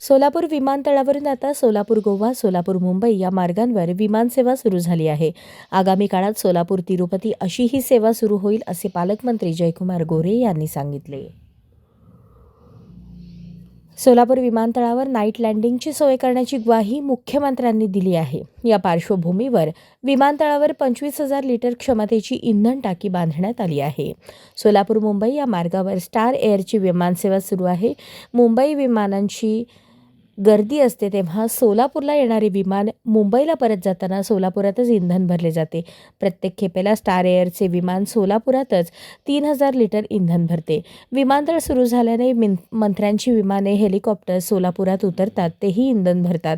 सोलापूर विमानतळावरून आता सोलापूर गोवा, सोलापूर मुंबई या मार्गांवर विमानसेवा सुरू झाली आहे. आगामी काळात सोलापूर तिरुपती अशी ही सेवा सुरू होईल असे पालकमंत्री जयकुमार गोरे यांनी सांगितले. सोलापूर विमानतळावर नाईट लँडिंगची सोय करण्याची ग्वाही मुख्यमंत्र्यांनी दिली आहे. या पार्श्वभूमीवर विमानतळावर 25,000 लिटर क्षमतेची इंधन टाकी बांधण्यात आली आहे. सोलापूर मुंबई या मार्गावर स्टार एअरची विमानसेवा सुरू आहे. मुंबई विमानांची गर्दी असते तेव्हा सोलापूरला येणारे विमान मुंबईला परत जाताना सोलापुरातच इंधन भरले जाते. प्रत्येक खेपेला स्टार एअरचे विमान सोलापुरातच 3,000 लिटर इंधन भरते. विमानतळ सुरू झाल्याने मंत्र्यांची विमाने, हेलिकॉप्टर सोलापुरात उतरतात, तेही इंधन भरतात.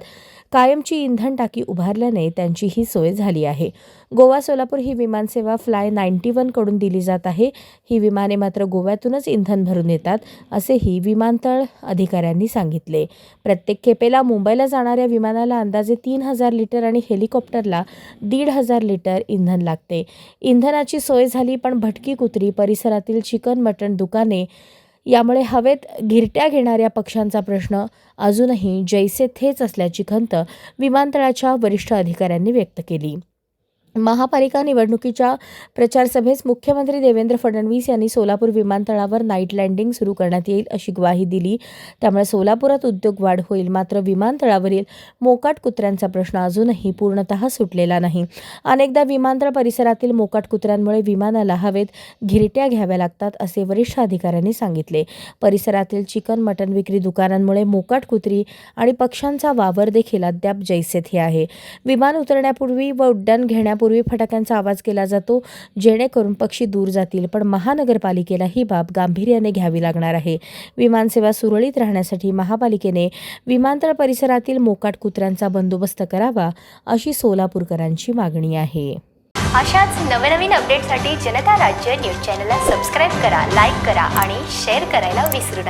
कायमची इंधन टाकी उभारल्याने त्यांची ही सोय झाली आहे. गोवा सोलापूर ही विमानसेवा फ्लाय 91 कडून दिली जात आहे. ही विमाने मात्र गोव्यातूनच इंधन भरून येतात, असेही विमानतळ अधिकाऱ्यांनी सांगितले. प्रत्येक खेपेला मुंबईला जाणाऱ्या विमानाला अंदाजे 3,000 लिटर आणि हेलिकॉप्टरला 1,500 लिटर इंधन लागते. इंधनाची सोय झाली, पण भटकी कुत्री, परिसरातील चिकन मटण दुकाने यामुळे हवेत घिरट्या घेणाऱ्या पक्ष्यांचा प्रश्न अजूनही जैसे थेच असल्याची खंत विमानतळाच्या वरिष्ठ अधिकाऱ्यांनी व्यक्त केली. महापालिका निवडणुकीच्या प्रचारसभेत मुख्यमंत्री देवेंद्र फडणवीस यांनी सोलापूर विमानतळावर नाईट लँडिंग सुरू करण्यात येईल अशी ग्वाही दिली. त्यामुळे सोलापुरात उद्योग वाढ होईल. मात्र विमानतळावरील मोकाट कुत्र्यांचा प्रश्न अजूनही पूर्णतः सुटलेला नाही. अनेकदा विमानतळ परिसरातील मोकाट कुत्र्यांमुळे विमानाला हवेत घिरट्या घ्याव्या लागतात, असे वरिष्ठ अधिकाऱ्यांनी सांगितले. परिसरातील चिकन मटण विक्री दुकानांमुळे मोकाट कुत्री आणि पक्ष्यांचा वावर देखील अद्याप जैसे थे आहे. विमान उतरण्यापूर्वी व उड्डाण घेण्यापूर्वी फटाक्यांचा आवाज केला जातो, जेणेकरून पक्षी दूर जातील. पण महानगरपालिकेला ही बाब गांभीर्याने घ्यावी लागणार आहे. विमानसेवा सुरळीत राहण्यासाठी महापालिकेने विमानतळ परिसरातील मोकाट कुत्र्यांचा बंदोबस्त करावा, अशी सोलापूरकरांची मागणी आहे. अशाच नवनवीन अपडेटसाठी जनता राज्य न्यूज चॅनलला सबस्क्राईब करा, लाईक करा आणि शेअर करायला विसरू नका.